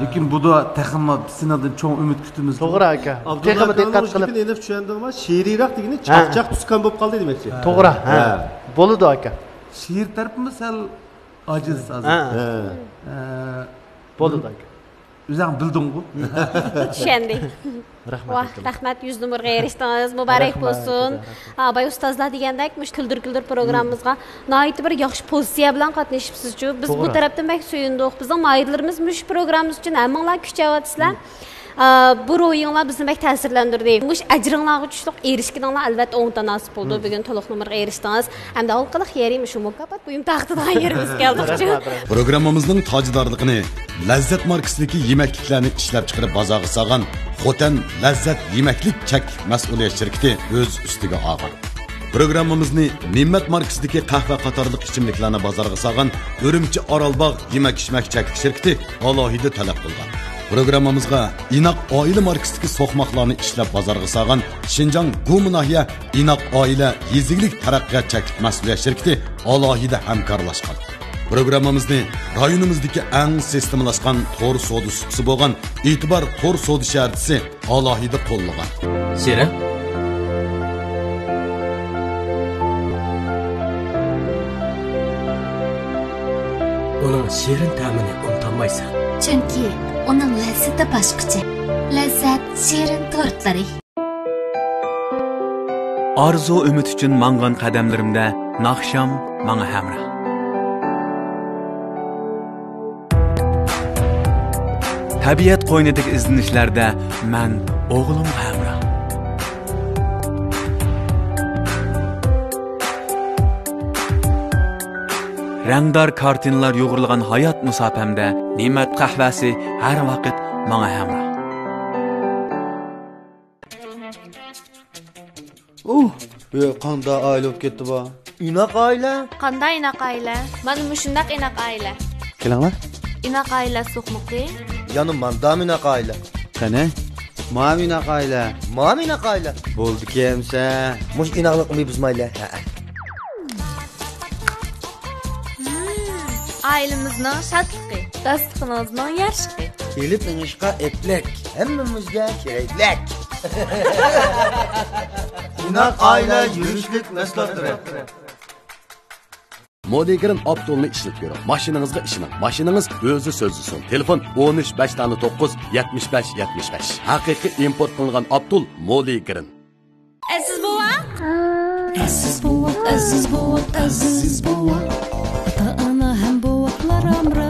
Lekin bu da taxminni sinadan cho'ng umid kutamiz. To'g'ri aka. Texnika diqqat qilib endi tushundimmi? She'riyroq degani chaqchaq tusgan bo'lib qoldi demakchi. To'g'ri. Bo'ldi aka. She'r tarafimiz sal ojiz hozir. Bo'ldi aka. O'zing bilding-ku. Tushundik. Rahmat. Rahmat 100 numaraga erishdingiz. Muborak bo'lsin. Bay ustozlar degandek, mush kuldir programmamizga nihoyat bir yaxshi pozitsiya bilan qatnashibsiz-ku. Biz bu tarafdan bak suyundik. Bizning mayillarimiz mush programmamiz uchun hammanglar kuchayotsizlar. Bu ro'yinglar bizni bak ta'sirlantirdi. Mush ajringlarga tushliq erishganinglar albatta o'ngda nasib bo'ldi. Bugun to'liq numaraga erishdingiz. Hamda orqali yerim shu mukofot buyum taqdidan yerimiz keldi. Programmamizning tojdorligini Lazzat markasidagi yemekliklarni ishlab chiqarib bozorga solgan Xotan Lazzat yemeklik chek mas'uliyat shirkati o'z ustiga olgan. Programmamizni Ne'mat markasidagi qahva qatorliq ichimliklarni bozorga solgan Urumchi Orolbog' yemak-ichmak chek shirkati alohida talab qilgan. Programmamizga Inoq oila markasidagi so'qmoqlarni ishlab bozorga solgan Shinjong Guminahiya Inoq oila yeziglik taraqqiyot chek mas'uliyat shirkati alohida hamkorlashgan. Programmamizni rayonimizdagi eng sistemalashgan to'r savdo suqisi bo'lgan E'tibor to'r savdo shartisi alohida qo'llagan. Sera? Uning shirin ta'mini unutammaysan. Chunki uning lazzati boshqacha. Lazzat shirin tortlari. Arzu umid uchun mangan qadamlarimda naqsham menga hamroh. Tabiat qo'ynidagi izlanishlarda men o'g'lim hamroh. Rangdor kartinalar yo'g'rilgan hayot musofamda Ne'mat qahvasi har vaqt menga hamroh. Qanday oila bo'lib ketdi bu? Inoq oila? Qanday inoq oila? Mana shundaq inoq oila. Kelinglar. İnak ailesi so'qmoqda. Yanım manda minak aile. Qani? Mamina qayla. Mamina aile. Bo'ldi kemsa. Muş inaklık mı biz maile? Ailemizning shatliqi, dasturxonimizning yaxshisi. Kelip inişka eplek. Hemmimizge kereklek. İnak aile yürüyüşlük meslekleri. Modegirin Abdulni ishlab ko'ring. Mashinangizga ishining. Mashinangiz o'zi so'zlisin. Telefon 13 509 75 75. Haqiqiy import qilingan Abdul Modegirin. Aziz bova. Aziz bova, aziz bova, aziz bova. Ata-ana ham bovaqlar amra.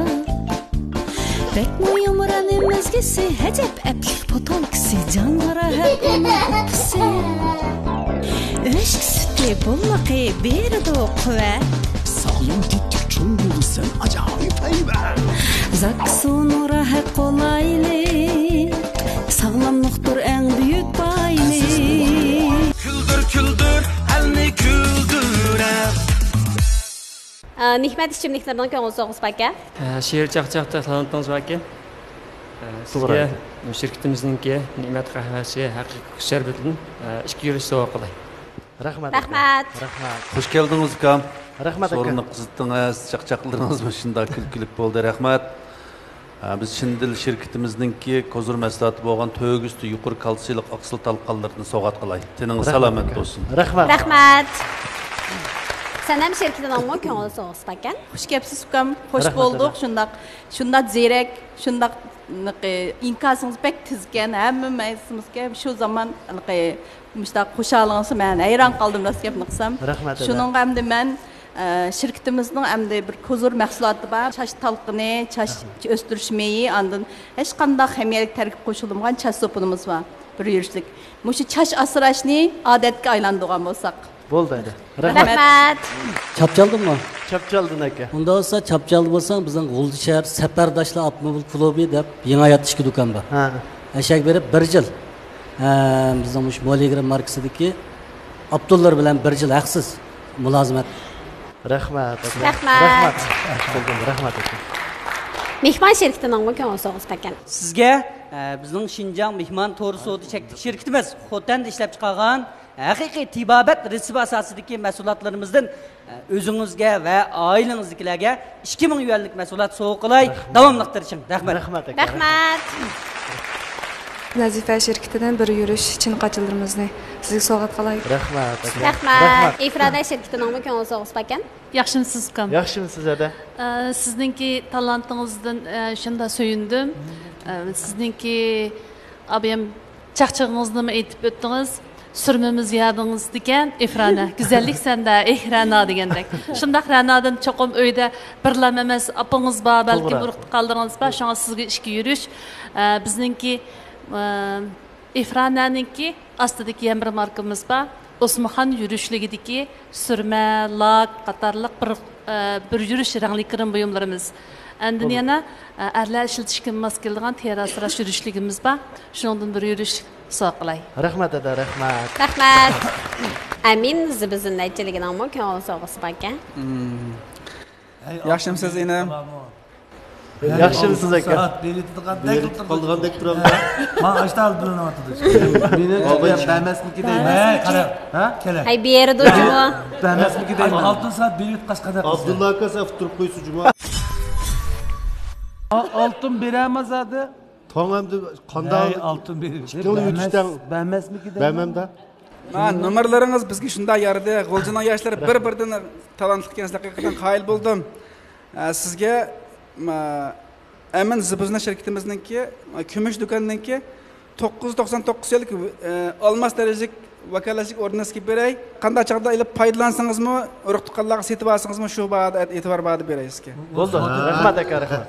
Bekmo yumran emizgisi, hajab aplik potonkisi, janlara hep unutpisi. Öşk sütli bulmaqi berdi quvvat. Sağlam tetik çöl bulursan acayip hayvan. Zaksonu rahat qolaylik, sağlamlıqdır en büyük baylik. Küldür küldür elni küldürer. Nihmat ichimliklardan ko'ngil so'g'is aka. She'r chaqchaqda talantimiz bor ekan. Sizga shirkatimizningki Ne'mat qahvasi haqiqiy sharbatini ishga yurish sovg'a qilay. Rahmat. Rahmat. Xush keldingiz ukam. Rahmat aka. Sorunni qizittınız, chaqchaqlaringiz shunda kulib bo'ldi. Rahmat. Biz Shindil shirkatimizningki Kozur maslahati bo'lgan to'g'usti yuqori kalsiylik oqsil talqonlarini sovg'at qilay. Teningiz salomat bo'lsin. Rahmat. Rahmat. Sen hem şirketinden mi ko'ngil so'g'is aka? Xush kelibsiz ukam. Xush bo'ldik. Shundaq zerek, shundaq inkasınız pek tizken, hammamizga shu zaman müştaq xo'shallig'ingizni men hayron qoldim rost gapni qilsam. Rahmat. Shuning hamda men şirketimizning hamda bir kozur mahsuloti bor. Chash talqini, chash o'stirish meyi, ondan hech qanday ximiyalik tarkib qo'shilmagan chash sopimiz bor. Bir yurishlik. Mushu chash asrashni odatga aylantirgan bo'lsak. Bo'ldi. Rahmat. Chapchaldingmi? Chapchaldin aka. Unda olsa chapchaldi bo'lsang, bizning G'uldi shahar Safardoshlar avtomobil klubi deb yangi hayot ishki do'kon bor. Ha. Ashak berib 1 yil. Bizning mush Moligrim markasidagi Abdullar bilan 1 yil haqsiz mulozimat. Rahmat. Rahmat. Rahmat aka. Mehmon şirketinden mi ko'ngil so'g'is aka? Sizga bizning Shinjang mehmon to'g'ri savdo shirkatimiz Xo'tanda ishlab chiqargan haqiqiy tibobat retsepti asosidagi mahsulotlarimizdan o'zingizga va oilangizdagilarga 2000 yuanlik mahsulot sovg'a qilay, davomli tirishing. Rahmat. Rahmat aka. Rahmat. Nazifa şirketinden bir yürüyüş için kaçıldığımızı size sovg'a qilay. Rahmat. Rahmat. Ifrada şirketinden mi ko'ngil so'g'is aka? Yaxshimisiz ukam? Yaxshimisiz ada? Sizningki talantingizdan shunda suyundim. Sizningki abim chaqchig'ingizni aytib o'tdingiz. Sürmemiz yadınız diken İfrana, güzellik sende İhrana degandek. Şundaq Ranadan çoqum öyde birlememiz apınız ba, belki buruqti qaldırınız ba, şuna sizge işki yürüyüş. Bizninki İfrana'nınki astadaki yemir markamız ba, Osmanhan yürüyüşligideki sürme, lak, qatarlıq bir yürüyüş rəngli kırım buyumlarımız. Əndin yana ərlər işiltişkin maskeldiğen terasıraş yürüyüşligimiz ba, şundan bir yürüyüş soqlay. Rahmat ada, rahmat. Rahmat. Amin bizning aytchiligidan mi ko'ngil so'g'is aka? Yaxshimisiz enam? Yaxshimisiz aka. Soat belirtib qolgandek turibdi. Ha, ashtal bilinyapti. Meni ba'masniki deyman. Qara. Ha? Kela. Hay berdi juma. Ba'masniki deyman. 6 soat belirtib qasqada. Abdulla aka saf turib qo'ysa juma. Altın beramiz adi. To'ng'amdi qanday altın berib. Ba'masniki deyman. Ba'mamda. Nomerlaringiz bizga shunday yardi. G'o'ljina yoshlar bir-biridan talantli ekansiz, haqiqatan qoyil bo'ldim. Sizga Amin Zibuzna şirketimizningki kumush do'konininki 999 yillik olmos darajalik vakolatlik o'rnasiga beray. Qanday chaqda ilib foydalansangizmi, urug' tuqqanlarga setib olsangizmi, shu ba'da e'tibor ba'da beray sizga. Bo'ldi. Rahmat aka, rahmat.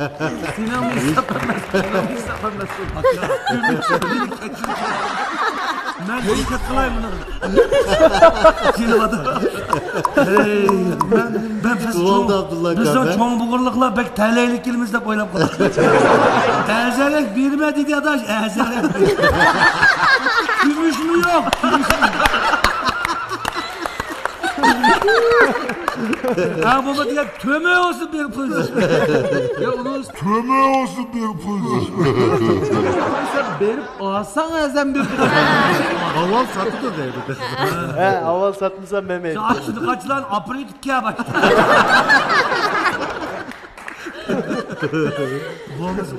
Ben harakat qilayim buni. Keladi. Ben Bo'ldi Abdulla aka. Bizdan cho'ng bug'urliqlar bek talaylik kelimiz deb o'ylab qoldim. Azalik berma dedi adash, azalik. Kumushmi yo'q? Ha baba diye töme olsun bir kız. Ya onu töme olsun bir kız. Sen berip alsan azam bir kız. Aval satıdı dedi. He aval satmışsan memeyi. Açtı kaç lan apri tutkiye bak.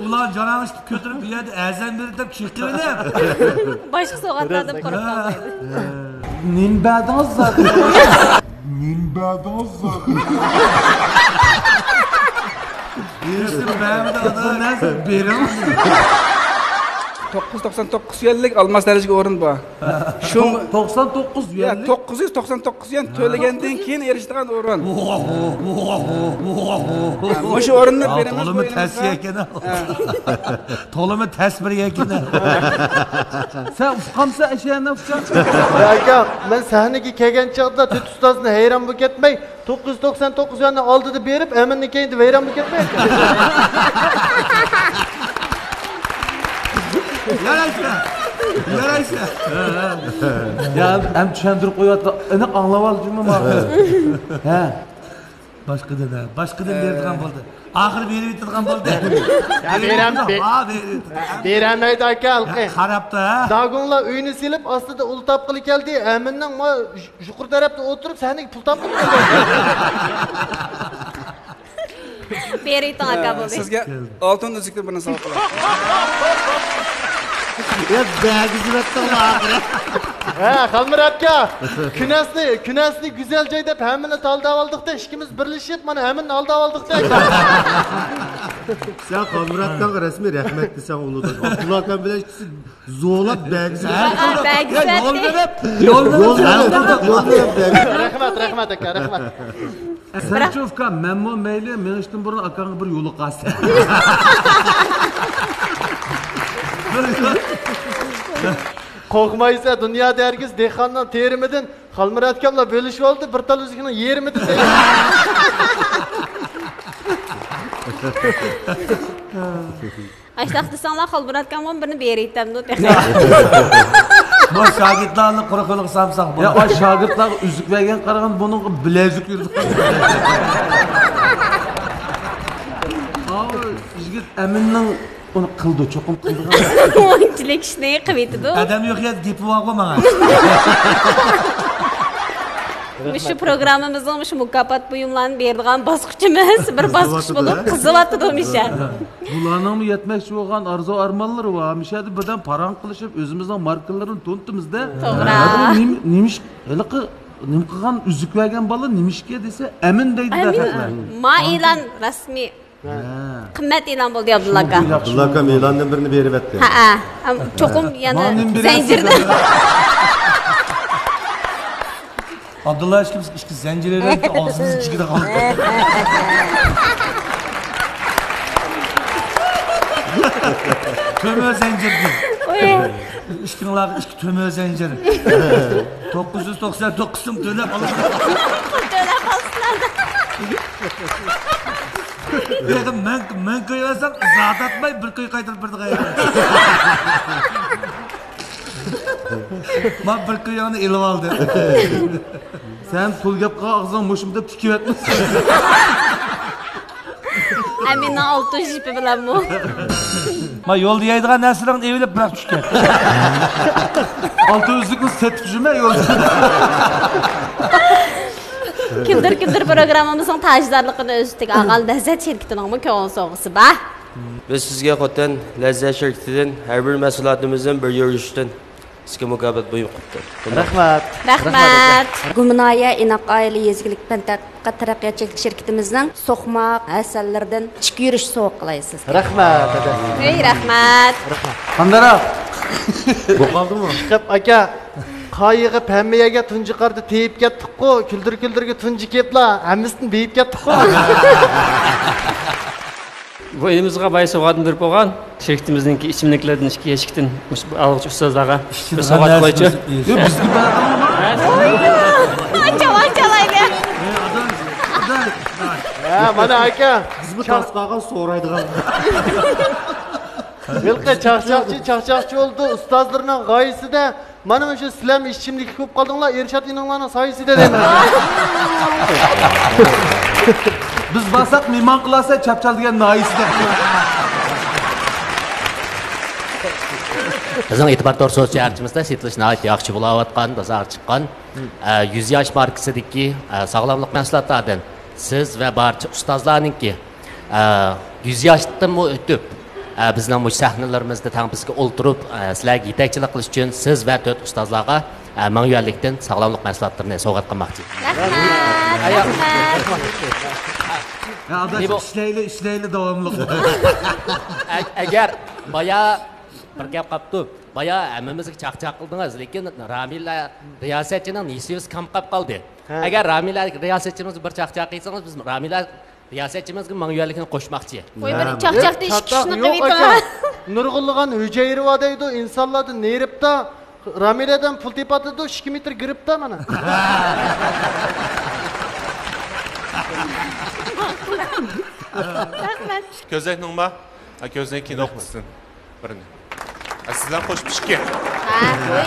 Ulan canağını götürüp bir yerde azam bir de çekiverim. Başka sokaklarda korup kalmaydı. Ninbadaz zaten. Ninbadaz zaten. İşte ben de adı nasıl berim? 999 yillik almas darajaga o'rin bor. Shu 99 yillik. 999 yen to'lagandan keyin erishadigan o'rin. O'sha o'rinni beramiz. To'limi tasfiya ekan. To'limi tasbir ekan. Sen ufqamsa ashani ufqam. Aka, men sahnaga kelgan chaqda tut ustozni hayron bo'lib ketmay 999 yonni oldida berib, aminni keyinda hayron bo'lib ketmay. Yaraysa. Ya hem tushuntirib qo'yapti. Aniq anglab oldingmi ma'qul? Ha. Başqadan beradigan bo'ldi. Oxir berib yetadigan bo'ldi. Beramaydi aka, alqi. Qarabda. Dagonlar uyini silib, ostida ul topqili keldi. Aminning yuqori tarafda o'tirib, sahnaga pul topib keldi. Beraydi aka bo'ldi. Sizga oltin uzukni birini sovg'a qilaman. Ya bag'izratdan oxiri. Ha, Xalmir aka. Kunasni güzel joyda hammani taldab oldik-da, ikkimiz birlashib, mana hammani aldab oldik-da. Sen Xalmir akaga rasmiy rahmat desang uludan. Abdullah aka bilan ikkisi zo'lab Rahmat aka, rahmat. Sen ço'fka, menmo mayli, men ishdan burun akangga bir yo'li qasdi. Korkmaysa dünyada herkes dehqondan terimidan Xalmir akamla bölüşüp oldu, bir tal uzukni yerimidi. Aştaq desanlar Xalmir akamga birini beraytamdi. Bu şagirdlarni quruqliq samsaq. Ya o şagirdlar üzük vergen qaragan bunun bilezik yurdi. Abi, yigit Aminning onu qildi, cho'qim qildi. O'yinchilik ishni qilibdi. Adam yo'q ya, depi bor menga. Shu programmamizning shu mukofot buyumlarini beradigan bosqichimiz bir bosqich bo'lib qizyapti demisha. Bularning yetmoqchi bo'lgan arzu armonlari va mishadi birdan parang qilishib o'zimizning markalarini to'ntimizda. To'g'ri. Nimish haliqi nim qilgan uzuk vergan bola nimishga desa amin deydi dafaqlar. Ma e'lon rasmiy. Qimmat e'lon bo'ldi Abdulla aka. Abdulla aka e'londan birini berib etdi. Ha, cho'qim yana zanjirda. Abdullah ishki zanjirlarni og'zimiz ichida qoldi. Tömö zanjirdi. İşkinlar işki tömö zanjiri. 999 so'm to'lab olishdi. To'lab olsinlar. Dedim men ko'yarsam zat atmay bir ko'y qaytarib birdi qaytarib. Men bir ko'yani elib oldi. Sen pul gap qilgan mushimda tikib etmisan. Amina oltin jipi bilan bu. Ma yo'lda yeydigan narsalarni evilib biroq tushgan. Oltin o'zlikni setib yurma yo'lda. Kimdir programmamızın tajdorligini o'z ichiga olgan Lazzat shirkatining ko'ngil sovg'asi bor. Biz sizga Xotin Lazzat shirkatidan har bir mahsulotimizdan bir yurishdan sizga mukofot buyum qildik. Rahmat. Guminoya inoq oila yezgilik tadqiqot taraqqiyotchilik shirkatimizning so'qmoq asallaridan ichki yurish sovg'a qilaysiz. Rahmat aka. Ey rahmat. Qandara. Bu qoldimi? Chiqib aka. Qayığı pəmmiyaga tunji qarda teyib ketdik-ku, küldür-küldürge tunji kepla, hammasini beyib ketdik-ku. Bu elimizga bay sovg'atni berib qo'ygan shirkatimizningki ichimliklardan ikki eshikdan alg'ich ustozlarga bir sovg'at qo'ychi. Bizga Ancha-anchalaydi. Ha, mana aka, biz bu tasqaga so'raydigan. Bilqi chaqchaqchi oldu, ustozlarning g'oyasida Mana şu sizler işçimlikki ko'p qoldinglar, Ershad ininglarning soyasida deyman. Biz basak mehmon qilasa chapchal degan noisida. Bizning e'tibor to'g'ri so'z charchimizda setilish nihoyat yaxshi bo'layotgan, dozor chiqqan 100 yosh markasidagi sog'lomlik mahsulotlardan siz va barcha ustozlarningki 100 yoshdan o'tib bizning bu sahnalarimizda tang bizga o'ltirib sizlarga yetakchilik qilish uchun siz va 4 ustozlarga manguyanlikdan sog'lomlik mahsulotlarini sovg'a qilmoqchi. Rahmat. İşleyli davamlı. Agar baya bir gap qapti. Baya hammamizga chaqchaq qildingiz, lekin Ramila riyosatchining nesiz kam qolib qoldi. Agar Ramila riyosatchimiz bir chaqchaq qilsangiz, biz Ramila riyosatchimizga manguyanlikni qo'shmoqchi. Qo'y bir chaqchaqda ish kishini qilmaydi. Nurg'ulg'an hujayirva deydi, insonlardan neribda Ramiladan pul tepatidi, 2 metr giribdi mana. Rahmat. Gözekning ba? Göznek kinoq qilsin. Birini. Sizlar qo'shib pishgan. Ha, qo'y.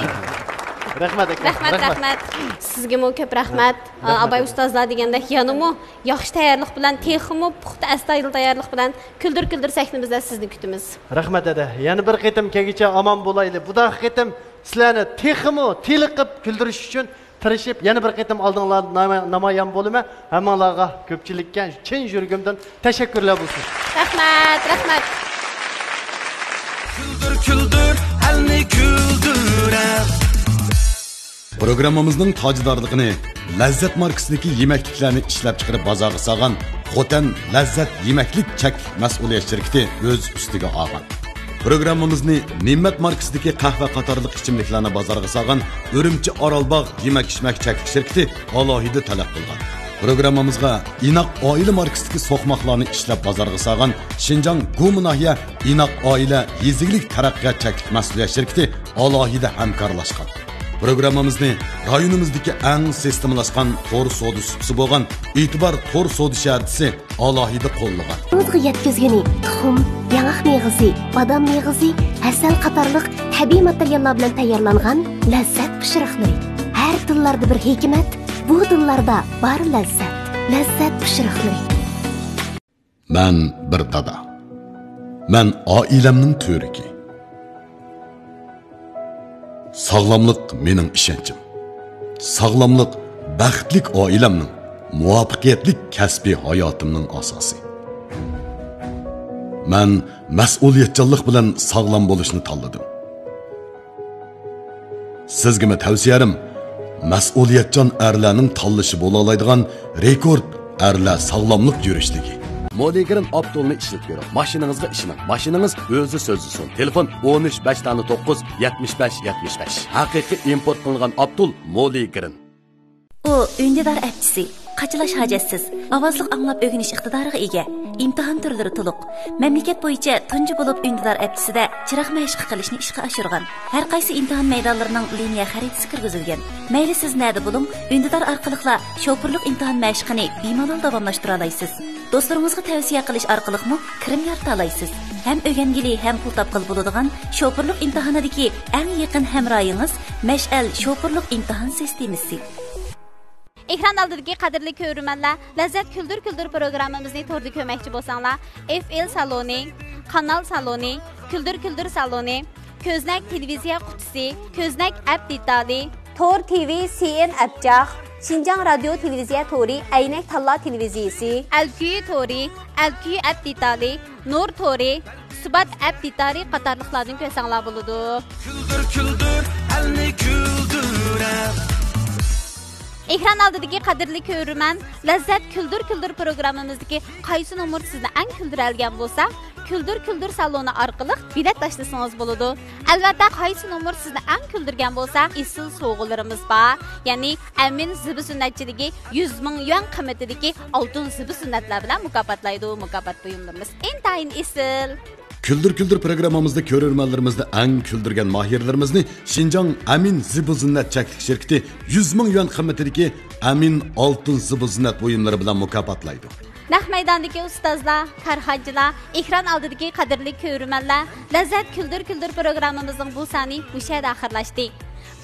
Rahmat. Rahmat. Sizga mo ko'p rahmat. Abay ustozlar deganda yanimo yaxshi tayyorlik bilan, texmo puxta astoydil tayyorlik bilan kuldir sahnamizda sizni kutamiz. Rahmat ada. Yana bir qitim kelgicha omon bo'layli. Bu da qitim sizlarni texmo teliqib kuldirish uchun tirishib yana bir qitim oldinglar namoyon bo'limi. Hammalarga ko'pchilikka chin yuragimdan tashakkurlar bo'lsin. Rahmat. Küldür, elni küldürer. Programmamızning tajdorligini Lazzat markasidagi yemekliklarni ishlab chiqarib bozorga solgan Xotan Lazzat yemaklik chak mas'uliyat shirkati o'z ustiga olgan. Programmamizni Ne'mat markasidagi qahva qatorliq ichimliklarni bozorga solgan Urumchi Orolbog' yemak-ichmak chak shirkati alohida talab qilgan. Programmamizga Inoq oila markasidagi so'qmoqlarni ishlab bozorga solgan Shinjong Guminahiya Inoq oila yeziglik taraqqiyot chak mas'uliyat shirkati alohida hamkorlashgan. Programmamizni rayonimizdagi eng sistemlashgan to'r savdo supsi bo'lgan E'tibor to'r savdo shaharchisi alohida qo'llagan. O'zga yetkazgani tuxum, yang'oq meg'izi, badam meg'izi, asal qatorliq tabiiy materiallar bilan tayyorlangan lazzat pishiriqlari. Har tillarda bir hikmat, bu tillarda bor lazzat. Lazzat pishiriqlari. Men bir dada. Men oilamning to'riki. Sağlamlık mening ishonchim. Sağlamlık baxtlik oilamning, muvaffaqiyatli kasbiy hayotimning asosi. Men mas'uliyatchanlik bilan sağlam bo'lishni tanladim. Sizga tavsiyam mas'uliyatchan erlarning tanlashi bo'la oladigan rekord erlar sağlamlık yurishligi. Moligrin Abdulni ishlab ko'ring. Mashinangizga ishining. Mashinangiz o'zi so'zlisin. Telefon 13 75 Haqiqiy import qilingan Abdul Moligrin. U ündidar appchisi, qachilash hajatsiz, ovozliq anglab o'rganish iqtidoriga ega. İmtihon turlari to'liq. Mamlakat bo'yicha tunji bo'lib ündidar appchisida chiroq mashq qilishni ishga oshirgan. Har qaysi imtihon maydonlarining liniya xaritasi kirgizilgan. Mayli siz nada bo'ling, ündidar orqali shofirlik imtihon mashqini bemalol davomlashtira olasiz. Do'stlaringizga tavsiya qilish orqali kirim yarata olasiz. Hem o'rgangili, hem pul topqil bo'ladigan shofirlik imtihonidagi eng yaqin hamroyingiz Mash'al shofirlik imtihon sistemasi. Ekran oldidagi qadrli ko'ruvchilar, Lazzat kuldur programmamizni to'rda ko'makchi bo'lsanglar, FL saloni, kanal saloni, kuldur saloni, ko'znak televiziya qutisi, ko'znak app detali, Tor TV CN abjaq, Şinjan Radyo Televiziya Tori, Aynak Talla Televiziyasi, Alkuy Tori, Alkuy app detali, Nur Tori, Subat app detali qatorliqlardan ko'rsanglar bo'ladi. Küldür, elni küldürer. Ekran oldidagi qadrli ko'ruvchilar, Lazzat kuldur programmamizdagi qaysi nomer sizni eng kuldiralgan bo'lsa, kuldur saloni orqali bilet tashlasangiz bo'ladi. Albatta, qaysi nomer sizni eng kuldirgan bo'lsa, isil sovg'alarimiz bor. Ya'ni Amin zibi sunnatchiligi 100 ming yuan qiymatidagi oltin zibi sunnatlar bilan mukofotlaydi. Mukofot buyumlarimiz intayin isil. Küldür programmamızda ko'rurmanlarimizda eng küldürgen mahirlerimizni Şinjong Amin Zibu Zinnat çeklik şirketi 100 ming yuan qiymatidagi Amin oltin zibu zinnat buyumlari bilan mukofotlaydi. Naq maydondagi ustozlar, karxonchilar, ekran oldidagi qadrli ko'ruvchilar, Lazzat kuldur programmamizning bu soni bu yerda oxirlashdi.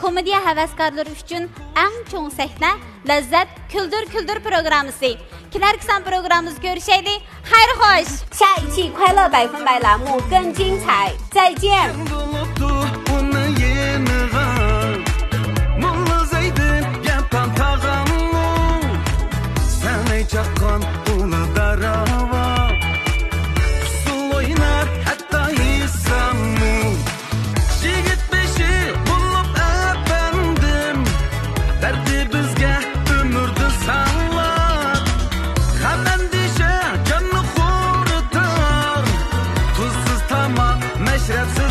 komediya havaskorlari uchun eng cho'ng sahna Lazzat Küldür Küldür programmasi. Kelarki san programmamizni ko'rishaylik. Xayr xo'sh. 下一期快乐100%栏目更精彩，再见。 Çakan ulu darava Pusul oynar hatta insanı Jigit beşi bulup efendim Derdi bizge ömürdü sallar Hemen dişe canını kurutar Tuzsuz tamam meşrepsiz